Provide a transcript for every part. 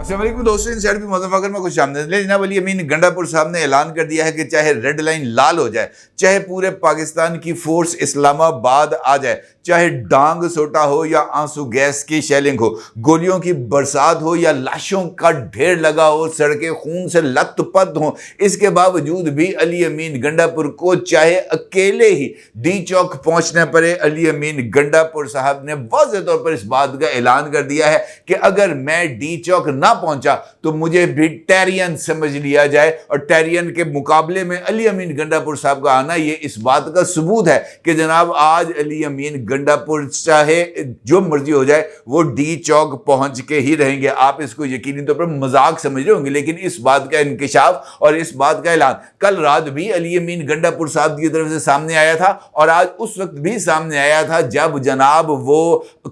अस्सलाम वालेकुम दोस्तों, इनसाइड भी मुज़फ़्फ़र में खुश आमदीद। जनाब अली अमीन गंडापुर साहब ने ऐलान कर दिया है कि चाहे रेड लाइन लाल हो जाए, चाहे पूरे पाकिस्तान की फोर्स इस्लामाबाद आ जाए, चाहे डांग सोटा हो या आंसू गैस की शेलिंग हो, गोलियों की बरसात हो या लाशों का ढेर लगा हो, सड़कें खून से लथपथ हों, इसके बावजूद भी अली अमीन गंडापुर को चाहे अकेले ही डी चौक पहुंचने पड़े, अली अमीन गंडापुर साहब ने वाज़ेह तौर पर इस बात का ऐलान कर दिया है कि अगर मैं डी चौक ना पहुंचा तो मुझे भी टेरियन समझ लिया जाए। और टेरियन के मुकाबले में अली अमीन गंडापुर साहब का आना ये इस बात का सबूत है कि जनाब आज अली अमीन गंडापुर चाहे जो मर्जी हो जाए वो डी चौक पहुंच के ही रहेंगे। आप इसको यकीनी तौर पर मजाक समझ रहे होंगे, लेकिन इस बात का इंकिशाफ और इस बात का ऐलान कल रात भी अली अमीन गंडापुर साहब की तरफ से सामने आया था और आज उस वक्त भी सामने आया था जब जनाब वो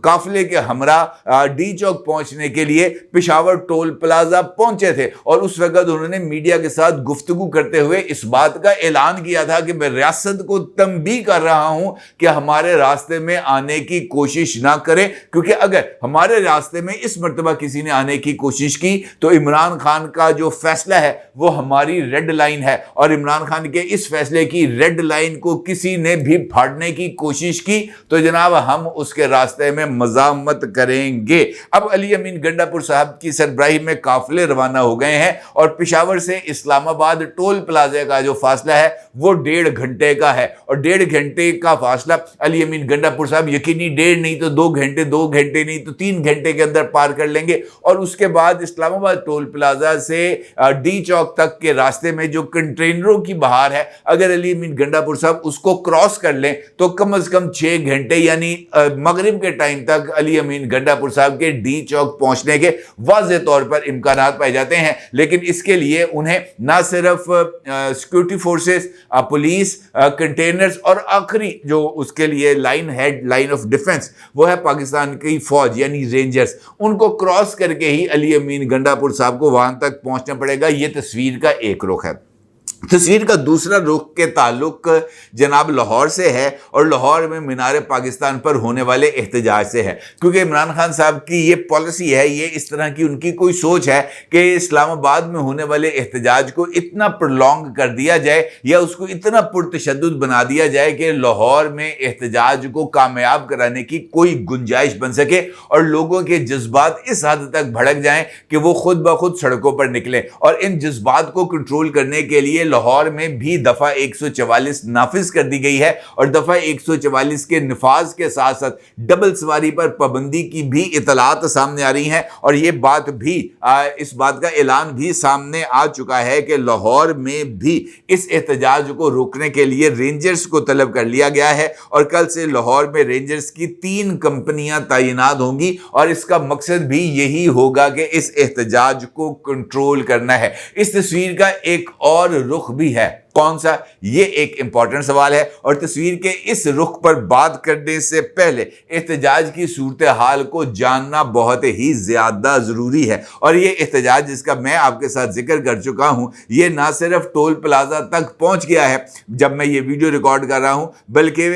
काफिले के हमरा डी चौक पहुंचने के लिए पेशावर टोल प्लाजा पहुंचे थे और उस वक्त उन्होंने मीडिया के साथ गुफ्तगू करते हुए इस बात का ऐलान किया था कि मैं रियासत को तंबीह कर रहा हूं कि हमारे रास्ते में आने की कोशिश ना करें, क्योंकि अगर हमारे रास्ते में इस मर्तबा किसी ने आने की कोशिश की तो इमरान खान का जो फैसला है वो हमारी रेड लाइन है और इमरान खान के इस फैसले की रेड लाइन को किसी ने भी फाड़ने की कोशिश की तो जनाब हम उसके रास्ते में मज़ामत करेंगे। अब अली अमीन गंडापुर साहब की सरबराही में काफिले रवाना हो गए हैं और पेशावर से इस्लामाबाद टोल प्लाजा का जो फासला है वो 1.5 घंटे का है और 1.5 घंटे का फासला अली अमीन गंडापुर साहब यकीनी 1.5 नहीं तो 2 घंटे, 2 घंटे नहीं तो 3 घंटे के अंदर पार कर लेंगे और उसके बाद इस्लामाबाद टोल प्लाजा से डी चौक तक के रास्ते में जो कंटेनरों की बहार है, अगर अली अमीन गंडापुर साहब उसको क्रॉस कर लें तो कम से कम 6 घंटे यानी मगरिब के टाइम तक अली अमीन गंडापुर साहब के डी चौक पहुंचने के वाज़ेह तौर पर इम्कानात पाए जाते हैं। लेकिन इसके लिए उन्हें ना सिर्फ सिक्योरिटी फोर्सेस, पुलिस, कंटेनर्स और आखिरी जो उसके लिए line head, line of defence, वो है पाकिस्तान की फौज यानी रेंजर्स, उनको क्रॉस करके ही अली अमीन गंडापुर साहब को वहां तक पहुंचना पड़ेगा। ये तस्वीर का एक रुख है। तस्वीर का दूसरा रुख के ताल्लुक जनाब लाहौर से है और लाहौर में मीनार पाकिस्तान पर होने वाले एहतजाज से है, क्योंकि इमरान खान साहब की ये पॉलिसी है, ये इस तरह की उनकी कोई सोच है कि इस्लामाबाद में होने वाले एहतजाज को इतना प्रोलॉन्ग कर दिया जाए या उसको इतना पुरतशद्दुद बना दिया जाए कि लाहौर में एहतजाज को कामयाब कराने की कोई गुंजाइश बन सके और लोगों के जज्बात इस हद तक भड़क जाएं कि वो खुद ब खुद सड़कों पर निकले। और इन जज्बात को कंट्रोल करने के लिए लाहौर में भी दफा 144 नाफिज कर दी गई है और दफा 144 के निफाज के साथ साथ डबल सवारी पर पाबंदी की भी इतलात सामने आ रही हैं और ये बात भी इस बात का ऐलान भी सामने आ चुका है कि लाहौर में भी इस एहतजाज को रोकने के लिए रेंजर्स को तलब कर लिया गया है और कल से लाहौर में रेंजर्स की 3 कंपनियां तैनात होंगी और इसका मकसद भी यही होगा कि इस एहतजाज को कंट्रोल करना है। इस तस्वीर का एक और रुख भी है, कौन सा, ये एक इंपॉर्टेंट सवाल है और तस्वीर के इस रुख पर बात करने से पहले एहतजाज की सूरत हाल को जानना बहुत ही ज्यादा जरूरी है। और ये एहतजाज जिसका मैं आपके साथ जिक्र कर चुका हूं, ये ना सिर्फ टोल प्लाजा तक पहुंच गया है जब मैं ये वीडियो रिकॉर्ड कर रहा हूं, बल्कि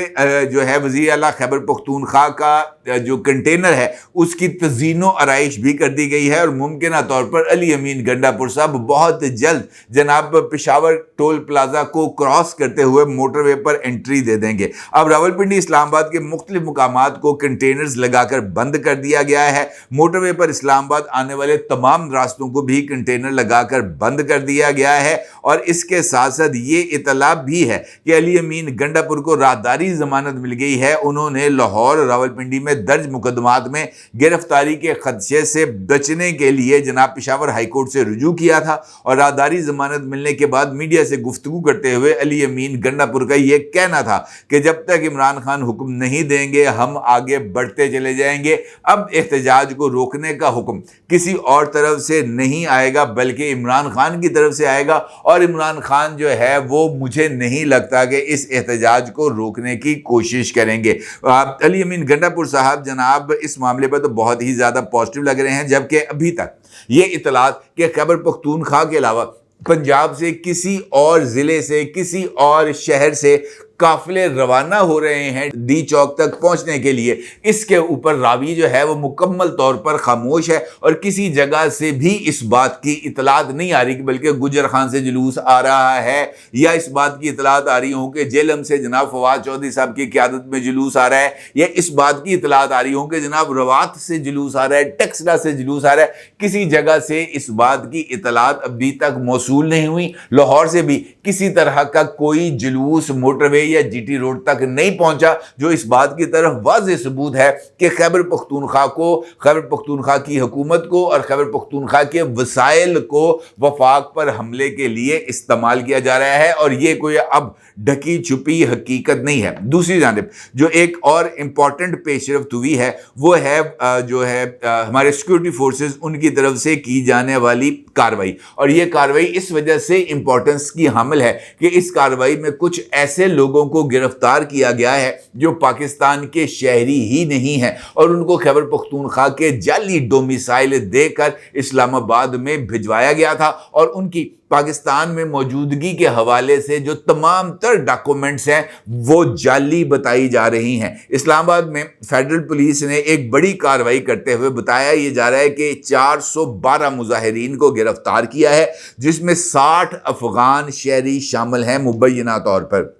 जो है वज़ीर आला खैबर पख्तूनख्वा का जो कंटेनर है उसकी तज़ीनो आराइश भी कर दी गई है और मुमकिन तौर पर अली अमीन गंडापुर साहब बहुत जल्द जनाब पेशावर टोल प्लाजा को क्रॉस करते हुए मोटरवे पर एंट्री दे देंगे। अब रावलपिंडी इस्लामाबाद के मुख्तलिफ मुकामात को कंटेनर्स लगाकर बंद कर दिया गया है। मोटरवे पर इस्लामाबाद आने वाले तमाम रास्तों को भी कंटेनर लगाकर बंद कर दिया गया है और इसके साथ साथ ये इतला भी है कि अली अमीन गंडापुर को राहदारी जमानत मिल गई है। उन्होंने लाहौर और रावलपिंडी में दर्ज मुकदमात में गिरफ्तारी के खदशे से बचने के लिए जनाब पेशावर हाईकोर्ट से रुजू किया था और राहदारी जमानत मिलने के बाद मीडिया से गुफ्तगू करते हुए अली अमीन गंडापुर का यह कहना था कि जब तक इमरान खान हुक्म नहीं देंगे हम आगे बढ़ते चले जाएंगे। अब एहतजाज को रोकने का हुक्म किसी और तरफ से नहीं आएगा बल्कि इमरान खान की तरफ से आएगा और इमरान खान जो है वो मुझे नहीं लगता कि इस एहतजाज को रोकने की कोशिश करेंगे। अली अमीन गंडापुर साहब जनाब इस मामले पर तो बहुत ही ज़्यादा पॉजिटिव लग रहे हैं, जबकि अभी तक ये इतलात कि खैबर पख्तूनख्वा के अलावा पंजाब से किसी और ज़िले से, किसी और शहर से काफिले रवाना हो रहे हैं डी चौक तक पहुंचने के लिए, इसके ऊपर रावी जो है वो मुकम्मल तौर पर खामोश है और किसी जगह से भी इस बात की इतलात नहीं आ रही कि बल्कि गुजर खान से जुलूस आ रहा है, या इस बात की इतलात आ रही हो कि जेलम से जनाब फवाद चौधरी साहब की क़यादत में जुलूस आ रहा है, या इस बात की इतलात आ रही हो कि जनाब रवात से जुलूस आ रहा है, टेक्सला से जुलूस आ रहा है। किसी जगह से इस बात की इतलात अभी तक मौसूल नहीं हुई। लाहौर से भी किसी तरह का कोई जुलूस मोटरवे या जीटी रोड तक नहीं पहुंचा, जो इस बात की तरफ वाज़ेह सबूत है कि खैबर पख्तूनख्वा को, खैबर पख्तूनख्वा की हुकूमत को और खैबर पख्तूनख्वा के वसाइल को वफाक पर हमले के लिए इस्तेमाल किया जा रहा है, और ये कोई अब ढकी छुपी हकीकत नहीं है। दूसरी जानिब जो एक और इम्पॉर्टेंट पेशरफ्त हुई है वो है जो है हमारे सिक्योरिटी फोर्सेस उनकी तरफ से की जाने वाली कार्रवाई, और ये कार्रवाई इस वजह से इम्पोर्टेंस की हामिल है कि इस कार्रवाई में कुछ ऐसे लोगों को गिरफ्तार किया गया है जो पाकिस्तान के शहरी ही नहीं हैं, और उनको खैबर पख्तूनख्वा के जाली डोमिसाइल देकर इस्लामाबाद में भिजवाया गया था, और उनकी पाकिस्तान में मौजूदगी के हवाले से जो तमाम तर डॉक्यूमेंट्स हैं वो जाली बताई जा रही हैं। इस्लामाबाद में फेडरल पुलिस ने एक बड़ी कार्रवाई करते हुए बताया ये जा रहा है कि 412 मुजाहिरीन को गिरफ्तार किया है, जिसमें 60 अफगान शहरी शामिल हैं। मुबैना तौर पर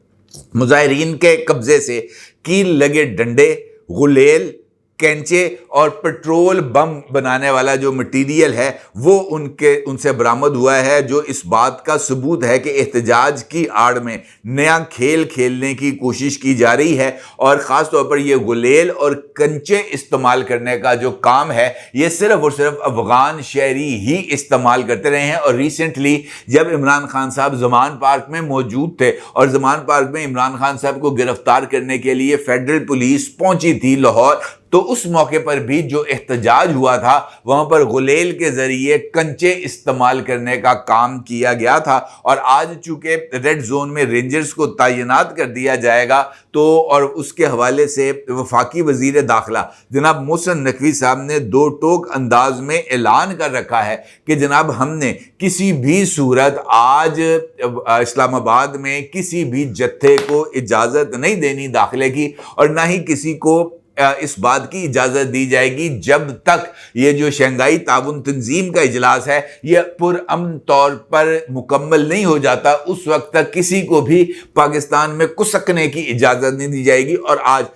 मुजाहिरीन के कब्जे से कील लगे डंडे, गुलेल, कैंचे और पेट्रोल बम बनाने वाला जो मटीरियल है वो उनसे बरामद हुआ है, जो इस बात का सबूत है कि एहतजाज की आड़ में नया खेल खेलने की कोशिश की जा रही है, और ख़ास तौर पर ये गुलेल और कंचे इस्तेमाल करने का जो काम है ये सिर्फ और सिर्फ अफगान शहरी ही इस्तेमाल करते रहे हैं। और रिसेंटली जब इमरान खान साहब ज़मान पार्क में मौजूद थे और ज़मान पार्क में इमरान खान साहब को गिरफ्तार करने के लिए फेडरल पुलिस पहुंची थी लाहौर, तो उस मौके पर भी जो एहतजाज हुआ था वहां पर गुलेल के जरिए कंचे इस्तेमाल करने का काम किया गया था। और आज चूंकि रेड जोन में रेंजर्स को तैनात कर दिया जाएगा, तो और उसके हवाले से वफाकी वजीर दाखिला जनाब मोहसिन नकवी साहब ने दो टोक अंदाज में ऐलान कर रखा है कि जनाब हमने किसी भी सूरत आज इस्लामाबाद में किसी भी जत्थे को इजाज़त नहीं देनी दाखिले की, और ना ही किसी को इस बात की इजाज़त दी जाएगी जब तक ये जो शंघाई ताउन तंजीम का इजलास है ये पुरअमन तौर पर मुकम्मल नहीं हो जाता, उस वक्त तक किसी को भी पाकिस्तान में कुसकने की इजाज़त नहीं दी जाएगी। और आज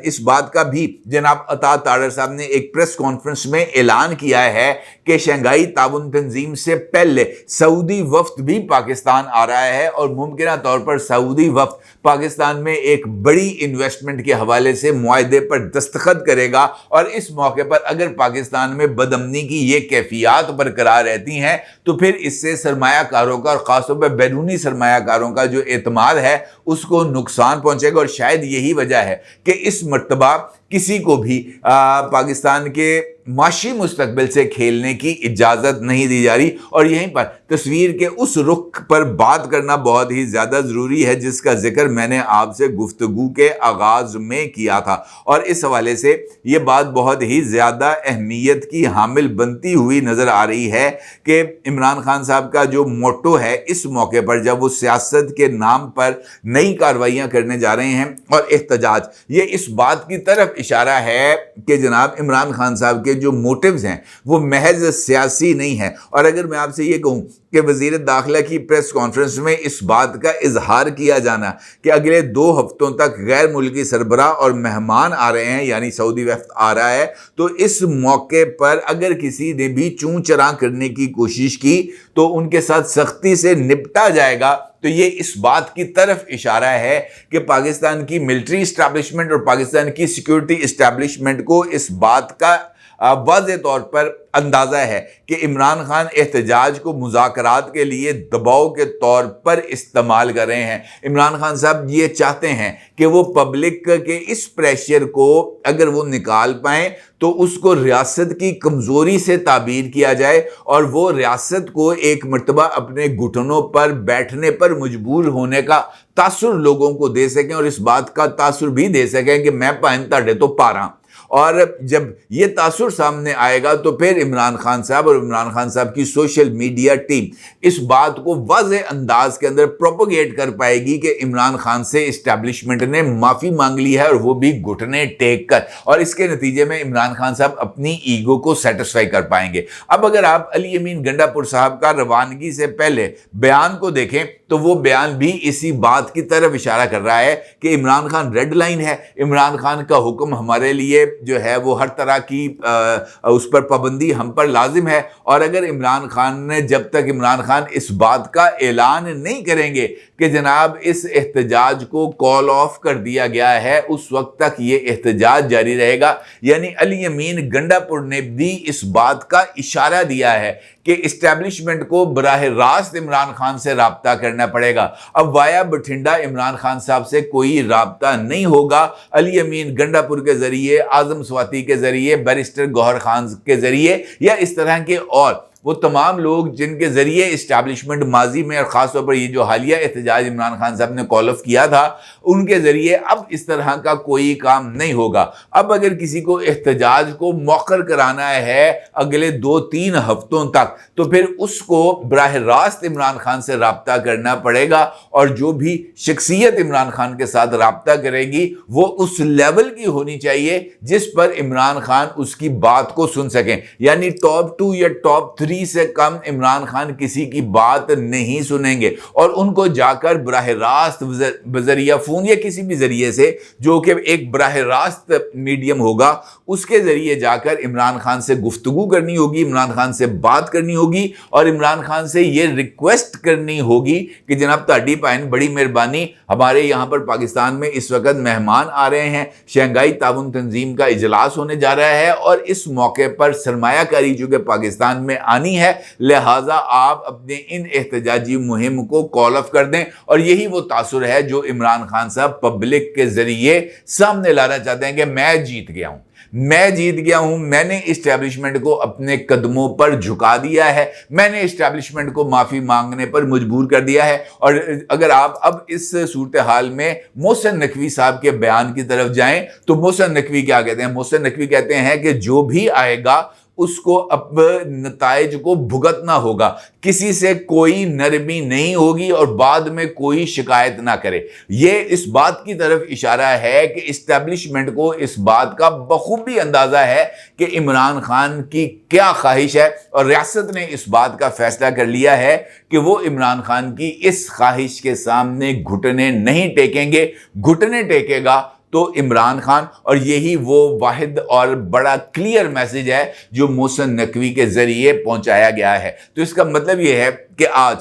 इस बात का भी जनाब अता तारर साहब ने एक प्रेस कॉन्फ्रेंस में ऐलान किया है कि शंघाई ताउन तंजीम से पहले सऊदी वफ्द भी पाकिस्तान आ रहा है, और मुमकिन तौर पर सऊदी वफ्द पाकिस्तान में एक बड़ी इन्वेस्टमेंट के हवाले से मुआहदे पर दस्तखत करेगा, और इस मौके पर अगर पाकिस्तान में बदअमनी की ये कैफियत बरकरार रहती हैं तो फिर इससे सरमायाकारों का और ख़ासतौर पर बैरूनी सरमायाकारों का जो एतमाद है उसको नुकसान पहुंचेगा। और शायद यही वजह है कि इस मर्तबा किसी को भी पाकिस्तान के माशी मुस्तकबिल से खेलने की इजाज़त नहीं दी जा रही। और यहीं पर तस्वीर के उस रुख पर बात करना बहुत ही ज़्यादा ज़रूरी है जिसका जिक्र मैंने आपसे गुफ्तगू के आगाज़ में किया था, और इस हवाले से ये बात बहुत ही ज़्यादा अहमियत की हामिल बनती हुई नज़र आ रही है कि इमरान खान साहब का जो मोटो है इस मौके पर जब वो सियासत के नाम पर नई कार्रवाइयाँ करने जा रहे हैं और एहतजाज, ये इस बात की तरफ इशारा है कि जनाब इमरान खान साहब के जो मोटिव्स हैं वो महज सियासी नहीं है। और अगर मैं आपसे ये कहूँ कि वज़ीर दाखिला की प्रेस कॉन्फ्रेंस में इस बात का इजहार किया जाना कि अगले 2 हफ्तों तक गैर मुल्की सरबराह और मेहमान आ रहे हैं, यानी सऊदी वफ्द आ रहा है, तो इस मौके पर अगर किसी ने भी चूं चरां करने की कोशिश की तो उनके साथ सख्ती से निपटा जाएगा। तो ये इस बात की तरफ इशारा है कि पाकिस्तान की मिलिट्री इस्टेब्लिशमेंट और पाकिस्तान की सिक्योरिटी इस्टेब्लिशमेंट को इस बात का वाज़ेह तौर पर अंदाज़ा है कि इमरान खान एहतजाज को मुज़ाकरात के लिए दबाव के तौर पर इस्तेमाल कर रहे हैं। इमरान खान साहब ये चाहते हैं कि वो पब्लिक के इस प्रेशर को अगर वो निकाल पाएँ तो उसको रियासत की कमज़ोरी से ताबीर किया जाए और वो रियासत को एक मर्तबा अपने घुटनों पर बैठने पर मजबूर होने का तासुर लोगों को दे सकें और इस बात का तासुर भी दे सकें कि मैं पाइन ताड़े तो पारा। اور جب یہ تاثر سامنے آئے گا تو پھر عمران خان صاحب اور عمران خان صاحب کی سوشل میڈیا ٹیم اس بات کو واضح انداز کے اندر پروپیگیٹ کر پائے گی کہ عمران خان سے اسٹیبلشمنٹ نے معافی مانگ لی ہے، اور وہ بھی گھٹنے ٹیک کر، اور اس کے نتیجے میں عمران خان صاحب اپنی ایگو کو سیٹسفائی کر پائیں گے۔ اب اگر آپ علی امین گنڈا پور صاحب کا روانگی سے پہلے بیان کو دیکھیں تو وہ بیان بھی اسی بات کی طرف اشارہ کر رہا ہے کہ عمران خان ریڈ لائن ہے، عمران خان کا حکم ہمارے لیے جو ہے وہ ہر طرح کی اس پر پابندی ہم پر لازم ہے، اور اگر عمران خان نے جب تک عمران خان اس بات کا اعلان نہیں کریں گے کہ جناب اس احتجاج کو کال آف کر دیا گیا ہے، اس وقت تک یہ احتجاج جاری رہے گا۔ یعنی علی امین گنڈا پور نے بھی اس بات کا اشارہ دیا ہے کہ اسٹیبلشمنٹ کو براہ راست عمران خان سے رابطہ کرنا پڑے گا۔ اب وایا بٹھنڈا عمران خان صاحب سے کوئی رابطہ نہیں ہوگا، علی امین گنڈا پور کے ذریعے، اعظم سواتی کے ذریعے، بیرسٹر گوہر خان کے ذریعے، یا اس طرح کے اور وہ تمام لوگ جن کے ذریعے اسٹیبلشمنٹ ماضی میں اور خاص طور پر یہ جو حالیہ احتجاج عمران خان صاحب نے کال آف کیا تھا، ان کے ذریعے اب اس طرح کا کوئی کام نہیں ہوگا۔ اب اگر کسی کو احتجاج کو مؤخر کرانا ہے اگلے 2-3 ہفتوں تک، تو پھر اس کو براہ راست عمران خان سے رابطہ کرنا پڑے گا، اور جو بھی شخصیت عمران خان کے ساتھ رابطہ کرے گی وہ اس لیول کی ہونی چاہیے جس پر عمران خان اس کی بات کو سن سکیں۔ یعنی ٹاپ 2 یا ٹاپ 3 سے کم عمران خان کسی کی بات نہیں سنیں گے، اور ان کو جا کر براہ راست بذریعہ فون یا کسی بھی ذریعے سے جو کہ ایک براہ راست میڈیم ہوگا، اس کے ذریعے جا کر عمران خان سے گفتگو کرنی ہوگی، عمران خان سے بات کرنی ہوگی، اور عمران خان سے یہ ریکویسٹ کرنی ہوگی کہ جناب تہاڈی پائن بڑی مہربانی، ہمارے یہاں پر پاکستان میں اس وقت مہمان آ رہے ہیں، شنگھائی تعاون تنظیم کا اجلاس ہونے جا رہا ہے، اور اس موقع پر سرمایہ کاری جو کہ پاکستان میں آنی ہے، لہٰذا آپ اپنے ان احتجاجی مہم کو کال آف کر دیں۔ اور یہی وہ تاثر ہے جو عمران خان صاحب پبلک کے ذریعے سامنے لانا چاہتے ہیں کہ میں جیت گیا ہوں، میں نے اسٹیبلشمنٹ کو اپنے قدموں پر جھکا دیا ہے، میں نے اسٹیبلشمنٹ کو معافی مانگنے پر مجبور کر دیا ہے۔ اور اگر آپ اب اس صورتحال میں محسن نقوی صاحب کے بیان کی طرف جائیں تو محسن نقوی کیا کہتے ہیں؟ محسن نقوی کہتے ہیں کہ جو بھی آئے گا اس کو اب نتائج کو بھگتنا ہوگا، کسی سے کوئی نرمی نہیں ہوگی، اور بعد میں کوئی شکایت نہ کرے۔ یہ اس بات کی طرف اشارہ ہے کہ اسٹیبلشمنٹ کو اس بات کا بخوبی اندازہ ہے کہ عمران خان کی کیا خواہش ہے، اور ریاست نے اس بات کا فیصلہ کر لیا ہے کہ وہ عمران خان کی اس خواہش کے سامنے گھٹنے نہیں ٹیکیں گے۔ گھٹنے ٹیکے گا تو عمران خان، اور یہی وہ واحد اور بڑا کلیئر میسج ہے جو محسن نقوی کے ذریعے پہنچایا گیا ہے۔ تو اس کا مطلب یہ ہے کہ آج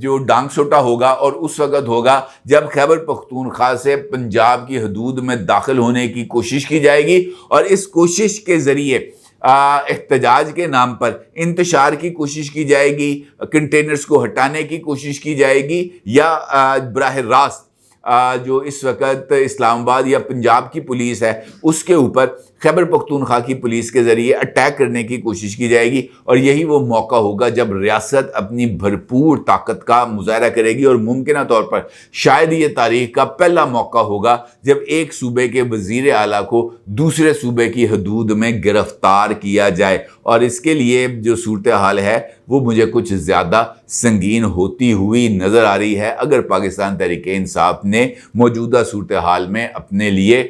جو ڈانگ سوٹا ہوگا اور اس وقت ہوگا جب خیبر پختونخوا سے پنجاب کی حدود میں داخل ہونے کی کوشش کی جائے گی، اور اس کوشش کے ذریعے احتجاج کے نام پر انتشار کی کوشش کی جائے گی، کنٹینرز کو ہٹانے کی کوشش کی جائے گی، یا براہ راست جو اس وقت اسلام آباد یا پنجاب کی پولیس ہے اس کے اوپر خیبر پختونخوا کی پولیس کے ذریعے اٹیک کرنے کی کوشش کی جائے گی۔ اور یہی وہ موقع ہوگا جب ریاست اپنی بھرپور طاقت کا مظاہرہ کرے گی، اور ممکنہ طور پر شاید یہ تاریخ کا پہلا موقع ہوگا جب ایک صوبے کے وزیر اعلیٰ کو دوسرے صوبے کی حدود میں گرفتار کیا جائے۔ اور اس کے لیے جو صورتحال ہے وہ مجھے کچھ زیادہ سنگین ہوتی ہوئی نظر آ رہی ہے اگر پاکستان تحریک انصاف نے موجودہ صورتحال میں اپنے لیے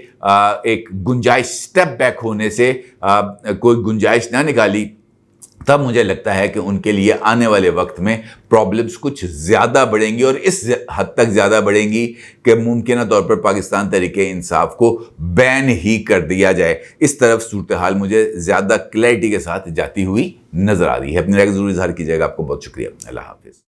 ایک گنجائش سٹیپ بیک ہونے سے کوئی گنجائش نہ نکالی، تب مجھے لگتا ہے کہ ان کے لیے آنے والے وقت میں پرابلمز کچھ زیادہ بڑھیں گی، اور اس حد تک زیادہ بڑھیں گی کہ ممکنہ طور پر پاکستان تحریک انصاف کو بین ہی کر دیا جائے۔ اس طرف صورتحال مجھے زیادہ کلیئرٹی کے ساتھ جاتی ہوئی نظر آ رہی ہے۔ اپنی رائے ضرور اظہار کیجیے گا۔ آپ کو بہت شکریہ۔ اللہ حافظ۔